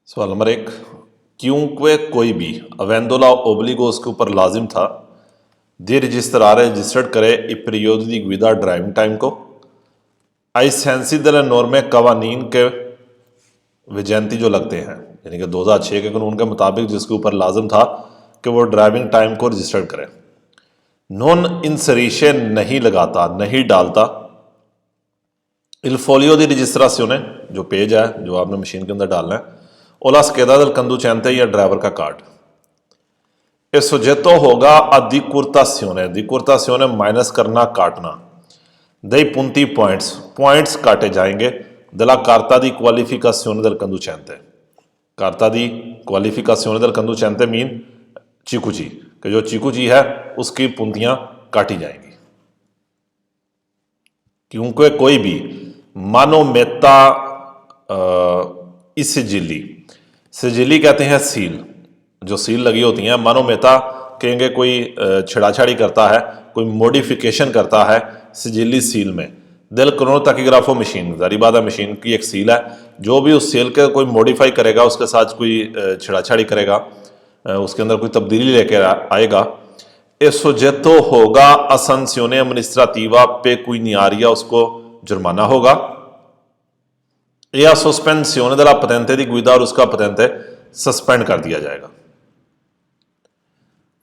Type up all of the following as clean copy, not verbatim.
सवाल नंबर 1, क्योंकि कोई भी avvendola obbligo उसके ऊपर लाजिम था di registrare registered करे il periodo di guida driving time को ai sensi delle norme कवानीन के विजयंती जो लगते हैं, यानी कि 2006 के कानून के मुताबिक जिसके ऊपर लाजिम था कि वो ड्राइविंग टाइम को रजिस्टर्ड करे। नॉन इंसरीशे नहीं लगाता, नहीं डालता il foglio di registrazione जो पेज है जो आपने मशीन के अंदर डालना है, o la scheda del conducente या ड्राइवर का कार्ड, ये soggetto होगा अधिकुर्तासियोने माइनस करना, काटना, dei punti पॉइंट्स काटे जाएंगे, della carta di qualificazione del conducente, carta di qualificazione del conducente मीन चिकुची, कि जो चिकुची है उसकी पुंतियां काटी जाएंगी। क्योंकि कोई भी मानोमेता सिजिली कहते हैं सील, जो सील लगी होती हैं। मानोमेता कहेंगे कोई छेड़ाछाड़ी करता है, कोई मॉडिफिकेशन करता है सिजिली सील में। दिल क्रोनोटैकीग्राफो मशीन, जारी बात है मशीन की एक सील है, जो भी उस सील के कोई मॉडिफाई करेगा, उसके साथ कोई छेड़ाछाड़ी करेगा, उसके अंदर कोई तब्दीली लेकर आएगा, ए सोजेतो होगा असंसियोने अमनिस्ट्राटिवा पे कोई नियारिया, उसको जुर्माना होगा, या सस्पेंसियोने दella patente di guida, और उसका पतेंते सस्पेंड कर दिया जाएगा।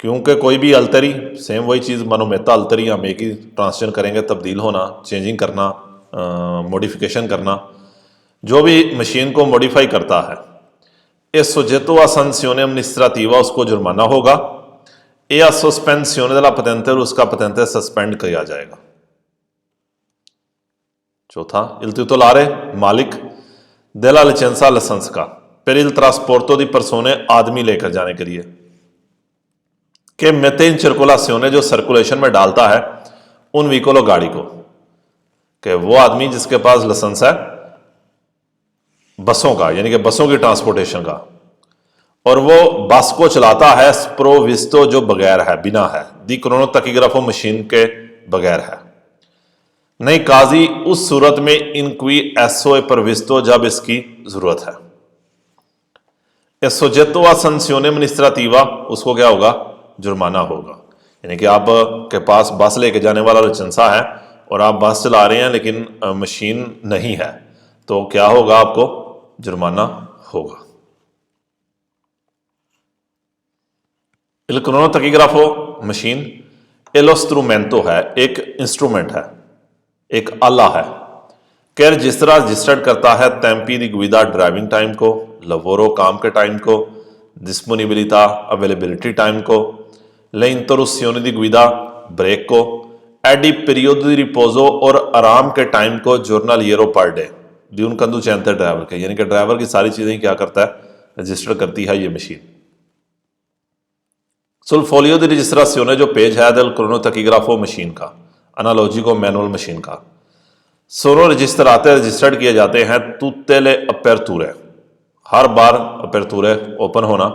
क्योंकि कोई भी अल्तरी, सेम वही चीज़ मानोमेता अल्तरी, हम एक ही ट्रांसलेशन करेंगे, तब्दील होना, चेंजिंग करना, मॉडिफिकेशन करना, जो भी मशीन को मॉडिफाई करता है, ए सोजेतो a sanzione amministrativa, उसको जुर्माना होगा, या सस्पेंसियोने della patente, और उसका पतेंते सस्पेंड किया जाएगा। चौथा, il titolare मालिक della licenza लाइसेंस का per il trasporto di persone, आदमी लेकर जाने के लिए, कि mette in circolazione, जो सर्कुलेशन में डालता है उन व्हीकल गाड़ी को, कि वो आदमी जिसके पास लाइसेंस है बसों का, यानी कि बसों की ट्रांसपोर्टेशन का, और वो बस को चलाता है स्प्रोविस्तो, जो बगैर है, बिना है, दी क्रोनोटैकीग्राफो मशीन के बगैर है, नहीं काजी उस सूरत में इनक्वी एसओ परविस्तो, जब इसकी जरूरत है। ए सोजेतो a sanzione amministrativa, उसको क्या होगा, जुर्माना होगा। यानी कि आप के पास बस लेके जाने वाला लाइसेंसा है और आप बस चला रहे हैं लेकिन मशीन नहीं है, तो क्या होगा, आपको जुर्माना होगा। Il cronotachigrafo मशीन एलो स्ट्रूमेंटो है, एक इंस्ट्रूमेंट है, एक आला है, कि रजिस्टर्ड करता है टेम्पी दी गुइदा, ड्राइविंग टाइम को, लवोरो काम के टाइम को, डिस्पोनिबिलिटा अवेलेबिलिटी टाइम को, ले इंटरुसियोने दी गुइदा ब्रेक को, एडी पीरियोडो दी रिपोजो, और आराम के टाइम को, जर्नलियरो पर डे दी उन कंडुचेंटे ड्राइवर के, यानी कि ड्राइवर की सारी चीज़ें क्या करता है, रजिस्टर करती है ये machine. sul foglio di registrazione, जो पेज है del cronotachigrafo मशीन का, एनालॉजिको मैनुअल मशीन का, सोनो रजिस्टर्ड किए जाते हैं tutte le aperture, हर बार अपेरतूरे ओपन होना,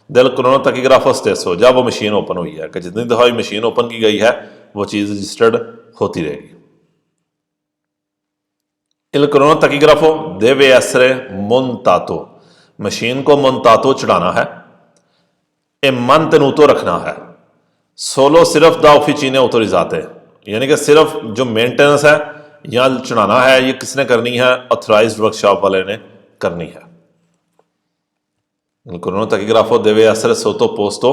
del cronotachigrafo stesso, जब वो मशीन ओपन हुई है, कि जितनी दफा मशीन ओपन की गई है वो चीज़ रजिस्टर्ड होती रहेगी। il cronotachigrafo deve essere montato, machine को montato चढ़ाना है, ए mantenuto रखना है, सोलो सिर्फ दा ऑफिसीने autorizzate, यानी कि सिर्फ जो मेंटेनेंस है या चढ़ाना है, ये किसने करनी है, ऑथराइज्ड वर्कशॉप वाले ने करनी है। il cronotachigrafo deve essere sottoposto,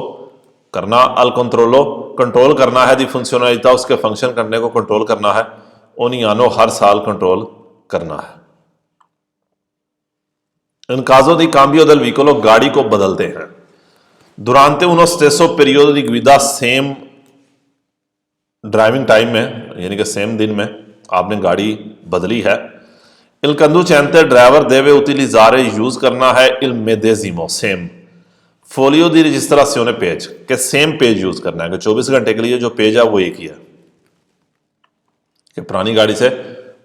करना, al controllo, कंट्रोल करना है, दी फंक्शनलिटी, उसके फंक्शन करने को कंट्रोल करना है, ogni anno, हर साल कंट्रोल करना है। in caso di cambio del veicolo, गाड़ी को बदलते हैं, durante uno stesso periodo di guida, same driving time में, यानी कि सेम दिन में आपने गाड़ी बदली है, il conducente driver deve utilizzare, use करना है, il medesimo, सेम फोलियो दी रजिस्ट्राzione पेज, के सेम पेज यूज करना है, कि 24 घंटे के लिए जो पेज है वो एक ही है, कि पुरानी गाड़ी से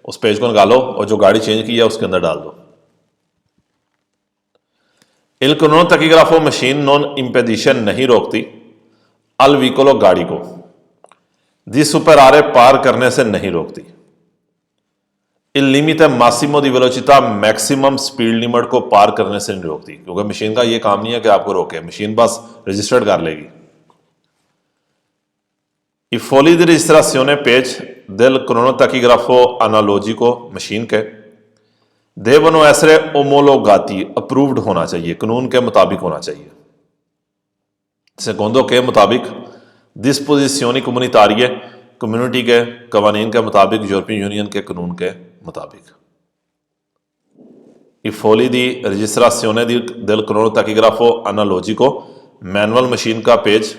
उस पेज को निकालो और जो गाड़ी चेंज की है उसके अंदर डाल दो। il cronotachigrafo मशीन नॉन इंपेडिशन, नहीं रोकती, al vicolo, गाड़ी को, दी सुपरारे, पार करने से नहीं रोकती, Il limite massimo di velocità maximum speed limit को पार करने से नहीं रोकती, क्योंकि मशीन का ये काम नहीं है कि आपको रोके, मशीन बस रजिस्टर्ड कर लेगी. I fogli di registrazione page del cronotachigrafo analogico machine के devono essere omologati, approved होना चाहिए, कानून के मुताबिक होना चाहिए. Secondo के मुताबिक disposizioni comunitarie, कम्युनिटी के कवानीन के मुताबिक, यूरोपियन यूनियन के कानून के मुताबिक. I fogli di registrazione del cronotachigrafo analogico manual machine का पेज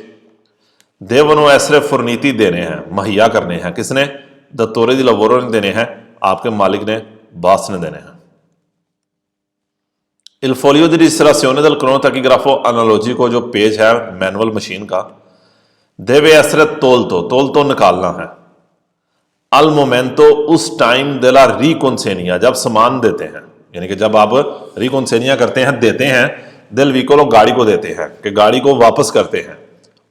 devono essere forniti देने हैं, मुहैया करने हैं. किसने? दत्तोरे दी लवोरो ने देने हैं, आपके मालिक ने, बास ने देने हैं. Il foglio di registrazione del cronotachigrafo analogico जो पेज है मैनुअल मशीन का, deve essere tolto निकालना है. Al momento उस टाइम della riconsegna, जब सामान देते हैं, यानी कि जब आप रिकॉन्सेनिया करते हैं, देते हैं, del veicolo गाड़ी को देते हैं, कि गाड़ी को वापस करते हैं.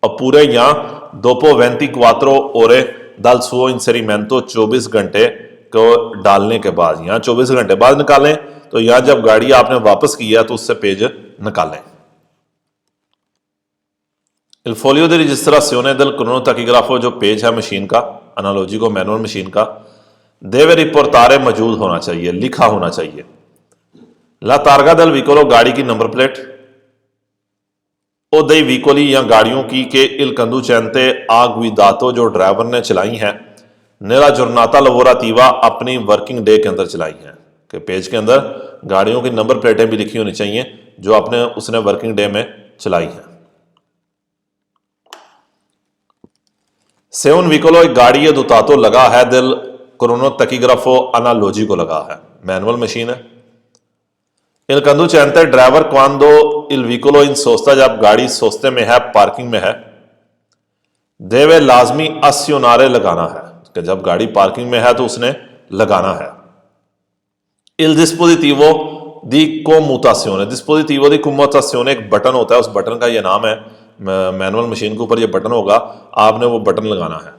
और पूरे यहाँ dopo 24 ore dal suo inserimento 24 घंटे को डालने के बाद, यहाँ 24 घंटे बाद निकालें, तो यहाँ जब गाड़ी आपने वापस किया तो उससे पेज निकालें. Il foglio di registrazione del cronotachigrafo जो पेज है मशीन का, analogico मैनुअल मशीन का, deve riportare मौजूद होना चाहिए, लिखा होना चाहिए. La targa del veicolo गाड़ी की number plate, o dei veicoli या गाड़ियों की के il conducente ha guidato जो ड्राइवर ने चलाई हैं, nella giornata lavorativa अपनी वर्किंग डे के अंदर चलाई हैं. कि पेज के अंदर गाड़ियों की नंबर प्लेटें भी लिखी होनी चाहिए जो आपने उसने वर्किंग डे में चलाई हैं. Se un veicolo एक गाड़ी है dotato लगा है del cronotachigrafo analogico लगा है, मैनुअल मशीन है. Il conducente driver quando il veicolo in sosta, जब गाड़ी सोस्ते में है, पार्किंग में है, deve लाजमी azionare लगाना है, कि जब गाड़ी पार्किंग में है तो उसने लगाना है. Il dispositivo di commutazione, dispositivo di commutazione एक बटन होता है, उस बटन का ये नाम है. मैनुअल मशीन के ऊपर ये बटन होगा, आपने वो बटन लगाना है,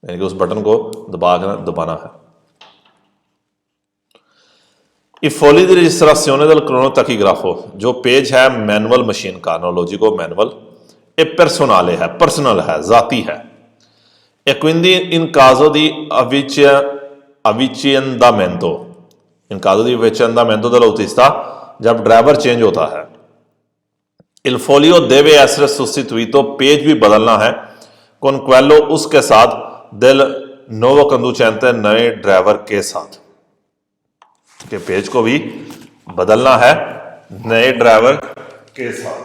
यानी कि उस बटन को दबाना है. I fogli di registrazione del cronotachigrafo जो पेज है मैनुअल मशीन का, analogico मैनुअल, e personale है, पर्सनल है, जाती है. E quindi in caso di avvicendamento, in caso di avvicendamento dell'autista, जब ड्राइवर चेंज होता है, il foglio deve essere sostituito, page भी बदलना है, con quello उसके साथ, del nuovo conducente, नए ड्राइवर के साथ, के पेज को भी बदलना है नए ड्राइवर के साथ.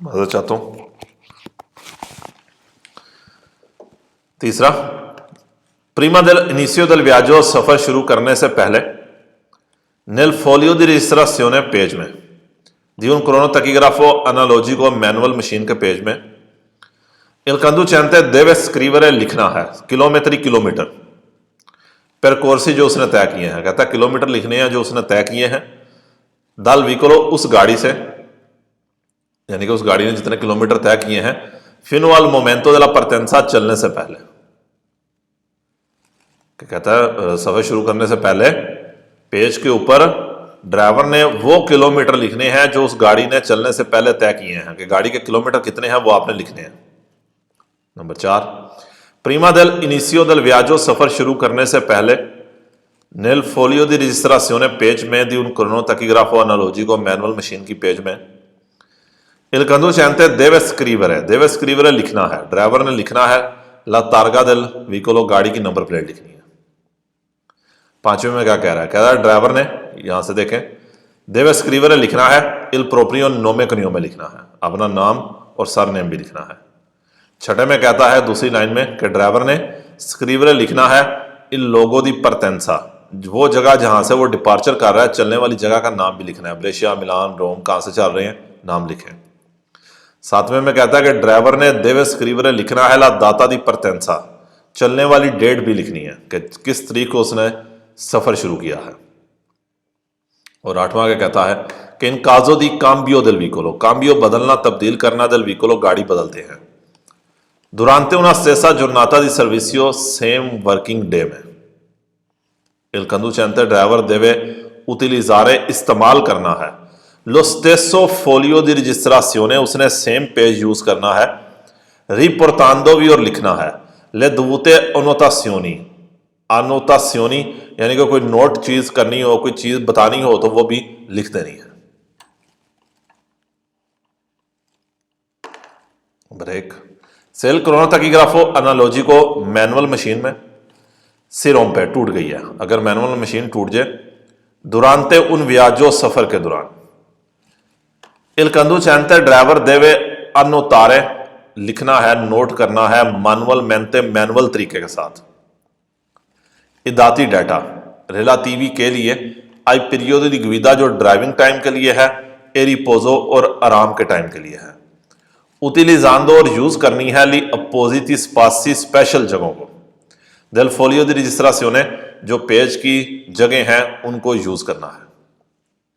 मदद चाहता हूं. तीसरा, prima dell'inizio del viaggio, सफर शुरू करने से पहले, nel foglio di registrazione page में, di un cronotachigrafo analogico manual machine के पेज में, il conducente deve scrivere लिखना है, किलोमीटर, परकोर्सी जो उसने तय किए हैं, कहता है किलोमीटर लिखने हैं जो उसने तय किए हैं, dal veicolo उस गाड़ी से, यानी कि उस गाड़ी ने जितने किलोमीटर तय किए हैं, fino al momento della partenza, चलने से पहले. कहता है सफर शुरू करने से पहले पेज के ऊपर ड्राइवर ने वो किलोमीटर लिखने हैं जो उस गाड़ी ने चलने से पहले तय किए हैं, कि गाड़ी के किलोमीटर कितने हैं वो आपने लिखने हैं. Number 4, prima dell'inizio del viaggio, सफर शुरू करने से पहले, nel foglio di registrazione page में, di un cronotachigrafo analogico manual machine की पेज में, il conducente deve scrivere लिखना है, ड्राइवर ने लिखना है, la targa del veicolo गाड़ी की नंबर प्लेट लिखनी है. पांचवें में क्या कह रहा है? कह रहा है ड्राइवर ने, यहां से देखें, deve scrivere लिखना है, il proprio nome cognome लिखना है, अपना नाम और सर नेम भी लिखना है. छठे में कहता है दूसरी लाइन में कि ड्राइवर ने स्क्रीवरे लिखना है, il logo di partenza, वो जगह जहां से वो डिपार्चर कर रहा है, चलने वाली जगह का नाम भी लिखना है, ब्रेशिया, मिलान, रोम, कहां से चल रहे हैं, नाम लिखें. सातवें में कहता है कि ड्राइवर ने deve scrivere लिखना है, la data di partenza, चलने वाली डेट भी लिखनी है कि किस तारीख को उसने सफर शुरू किया है. और आठवां क्या कहता है कि इन काजो दी काम्बियो del veicolo, काम्बियो बदलना, तब्दील करना, del veicolo गाड़ी बदलते हैं, Durante una stessa giornata di servizio, same working day में il conducente driver deve utilizzare इस्तेमाल करना है lo stesso foglio di registrazione, उसने सेम पेज यूज करना है riportandovi और लिखना है le dovute annotazioni यानी कि कोई नोट चीज करनी हो, कोई चीज बतानी हो तो वो भी लिख देनी है। ब्रेक से il cronotachigrafo analogy को मैनुअल मशीन में सिरों पे टूट गई है, अगर मैनुअल मशीन टूट जाए durante un viaggio सफर के दौरान il conducente driver deve annotare लिखना है, नोट करना है manualmente मैनुअल तरीके के साथ इदाती डाटा रिलेटिवी के लिए आई पीरियड दी गुइदा जो ड्राइविंग टाइम के लिए है ए रिपोजो और आराम के टाइम के लिए है utilizzando और यूज करनी है ली अपोजिट स्पासी स्पेशल जगहों को del foglio di registrazione जो पेज की जगह हैं उनको यूज करना है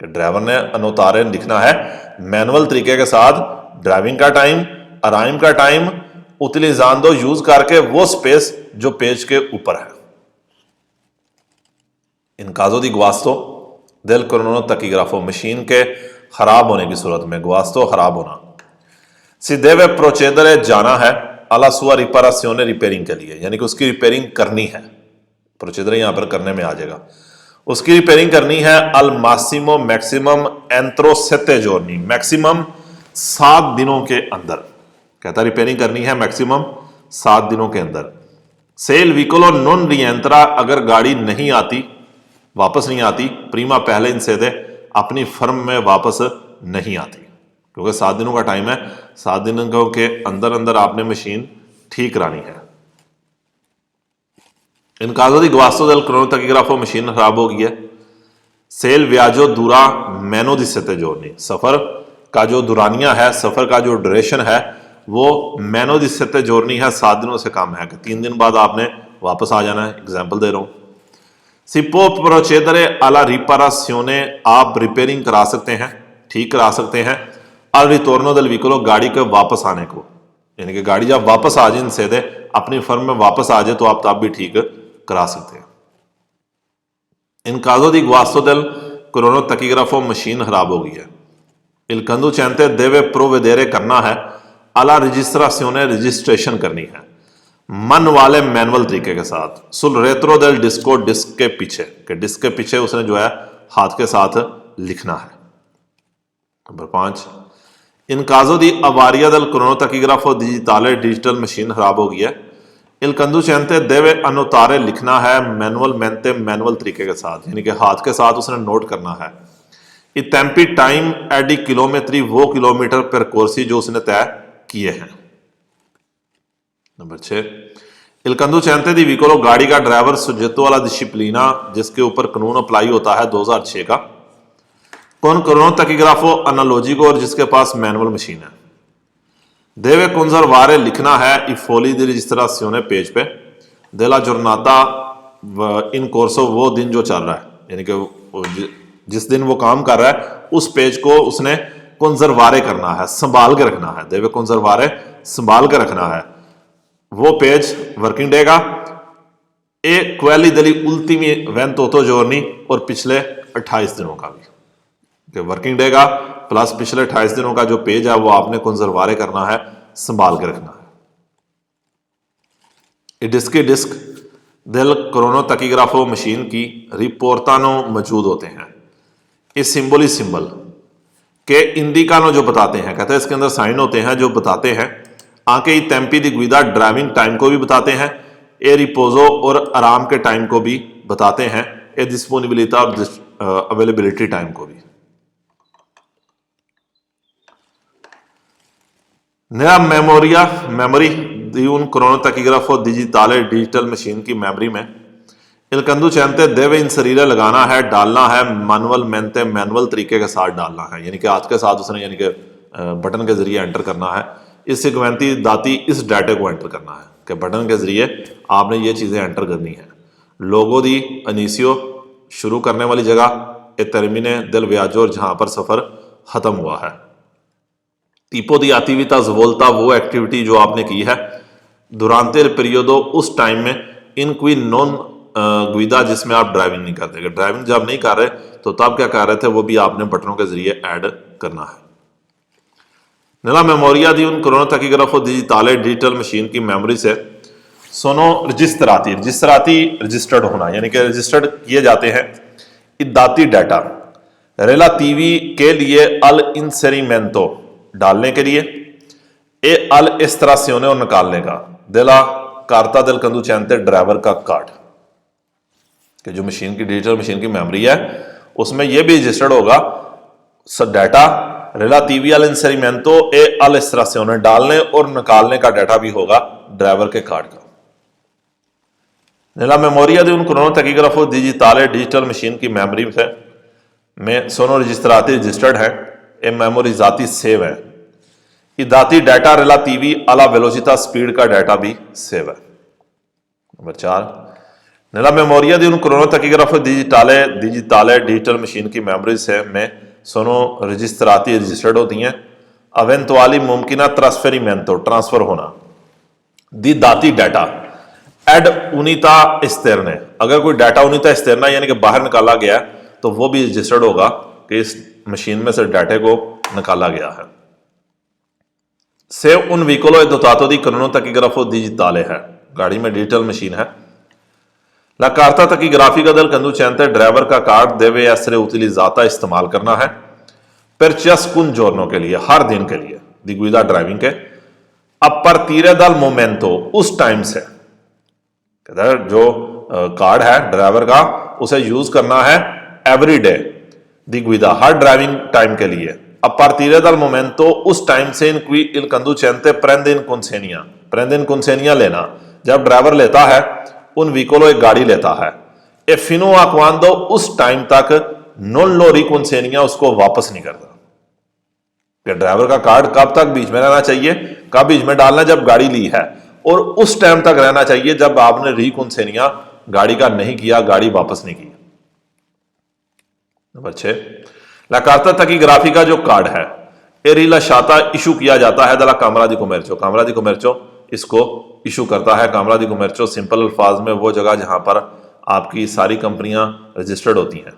कि ड्राइवर ने अनोतारे लिखना है मैनुअल तरीके के साथ ड्राइविंग का टाइम, आराम का टाइम utilizzando यूज करके वो स्पेस जो पेज के ऊपर है। इन काजो दी गुआस्तो del cronotachigrafo मशीन के खराब होने की सूरत में गुआस्तो खराब होना si deve procedere जाना है alla sua riparazione रिपेयरिंग के लिए यानी कि उसकी रिपेयरिंग करनी है, प्रोसीजर यहां पर करने में आ जाएगा, उसकी रिपेयरिंग करनी है al massimo maximum entro 7 giorni maximum 7 दिनों के अंदर, कहता रिपेयरिंग करनी है मैक्सिमम 7 दिनों के अंदर। से il veicolo non rientra अगर गाड़ी नहीं आती, वापस नहीं आती, प्रीमा पहले इनसे दे अपनी फर्म में वापस नहीं आती क्योंकि 7 दिनों का टाइम है, 7 दिनों के अंदर अंदर आपने मशीन ठीक करानी है। इन काजो दी गुआस्तो del cronotachigrafo मशीन खराब हो गई है से il viaggio dura meno di 7 giorni सफर का जो दुरानिया है, सफर का जो ड्यूरेशन है वो meno di 7 giorni है, 7 दिनों से कम है कि 3 दिन बाद आपने वापस आ जाना है। एग्जाम्पल दे रहा हूं si può procedere alla riparazione आप रिपेयरिंग करा सकते हैं, ठीक करा सकते हैं al ritorno del veicolo गाड़ी के वापस आने को, यानी कि गाड़ी जब वापस आ जाए इनसे दे अपनी फर्म में वापस आ जाए तो आप तब भी ठीक करा सकते हैं। इन caso di guasto del cronotachigrafo machine खराब हो गई है il conducente deve provvedere करना है alla registrazione रजिस्ट्रेशन करनी है मन वाले मैनुअल तरीके के साथ sul retro del disco disk के पीछे, कि डिस्क के पीछे उसने जो है हाथ के साथ लिखना है। नंबर 5 इन caso di avaria del cronotachigrafo digitale digital machine खराब हो गई है il conducente deve annotare लिखना है मैनुअलmente मैनुअल तरीके के साथ, यानी कि हाथ के साथ उसने नोट करना है i tempi टाइम एडी किलोमीटरी वो किलोमीटर पर कोर्सी जो उसने तय किए हैं। Number 6 il conducente di veicolo गाड़ी का ड्राइवर soggetto alla disciplina जिसके ऊपर कानून अप्लाई होता है 2006 का con cronotachigrafo analogico और जिसके पास मैनुअल मशीन है deve conservare लिखना है i fogli di registrazione page पे della giornata in corso वो दिन जो चल रहा है, यानी कि जिस दिन वो काम कर रहा है उस पेज को उसने conservare करना है, संभाल के रखना है। deve conservare संभाल के रखना है वो पेज वर्किंग डे का ए क्वेली दली उल्टीमी 28 giorni और पिछले 28 दिनों का भी, कि वर्किंग डे का प्लस पिछले 28 दिनों का जो पेज है वो आपने कंजर्वारे करना है, संभाल के रखना है। डिस्क del cronotachigrafo मशीन की रिपोर्टानो मौजूद होते हैं इस सिंबल के इंडिकानो जो बताते हैं, कहते हैं इसके अंदर साइन होते हैं जो बताते हैं आके ई टेम्पी दी गुइदा ड्राइविंग टाइम को भी बताते हैं, ए रिपोजो और आराम के टाइम को भी बताते हैं, ए डिस्पोनिबिलिटी और अवेलेबिलिटी टाइम को भी। नया memory di un cronotachigrafo digitale digital machine की मेमोरी में il conducente deve inserire लगाना है, डालना है manualmente मैनुअल तरीके के साथ डालना है, यानी कि हाथ के साथ उसने यानी कि बटन के जरिए एंटर करना है इस सिक्वेंटी दाती इस डाटे को एंटर करना है कि बटन के जरिए आपने ये चीज़ें एंटर करनी है। लोगो दी अनीसियो शुरू करने वाली जगह ए termine del viaggio जहाँ पर सफ़र ख़त्म हुआ है। tipo di attività svolta वो एक्टिविटी जो आपने की है durante il periodo उस टाइम में in cui non guida जिसमें आप ड्राइविंग नहीं करते। ड्राइविंग जब नहीं कर रहे तो तब क्या कर रहे थे, वो भी आपने बटनों के जरिए ऐड करना है। Nella memoria di un cronotachigrafo digitale digital machine की मेमोरी से sono registrati, रजिस्टर्ड होना यानी कि रजिस्टर्ड किए जाते हैं i dati डाटा relativi के लिए al inserimento डालने के लिए e al estrazione और निकालने का della carta del conducente driver का कार्ड, कि जो मशीन की डिजिटल मशीन की मेमोरी है उसमें यह भी रजिस्टर्ड होगा data relativi al inserimento e all'estrazione डालने और निकालने का डाटा भी होगा ड्राइवर के कार्ड का। Nella memoria di un cronotachigrafo digitale digital machine की मेमोरी में sono registrati रजिस्टर्ड है e memorizzati सेव है i dati data relativi alla velocità speed का डाटा भी सेव है। Number 4, nella memoria di un cronotachigrafo digitale digital machine की memories में sono registrati registered होती हैं eventuali मुमकिना trasferimento ट्रांसफर होना di dati डाटा एड उनिता esterne, अगर कोई डाटा उनिता esterna यानी कि बाहर निकाला गया तो वो भी रजिस्टर्ड होगा कि इस मशीन में से डाटे को निकाला गया है। से un veicolo è dotato di cronotachigrafo digitale है, गाड़ी में डिजिटल मशीन है। La carta tachigrafica del conducente driver का कार्ड deve essere utilizzata इस्तेमाल करना है per ciascun giorno के लिए, हर दिन के लिए, di guida ड्राइविंग के a partire dal momento उस टाइम से, जो कार्ड है ड्राइवर का उसे यूज करना है एवरी डे दी गुइदा हर ड्राइविंग टाइम के लिए a partire dal momento उस टाइम से in cui il conducente prende in consegna लेना, जब ड्राइवर लेता है उन व्हीकल एक गाड़ी लेता है e fino a quando उस टाइम तक non lo riconsegna उसको वापस नहीं करता। कि ड्राइवर का कार्ड कब तक बीच में रहना चाहिए, कब बीच में डालना जब गाड़ी ली है, और उस टाइम तक रहना चाहिए जब आपने रिकॉन्सेनिया गाड़ी का नहीं किया, गाड़ी वापस नहीं की। नंबर 6, ला कार्ता tachigrafi का जो कार्ड है ए रिलाशाता इशू किया जाता है दला कामरा दी कोमेर्चो इसको इशू करता है कामरा दी कोमेर्चो। सिंपल अल्फाज में वो जगह जहां पर आपकी सारी कंपनियां रजिस्टर्ड होती हैं।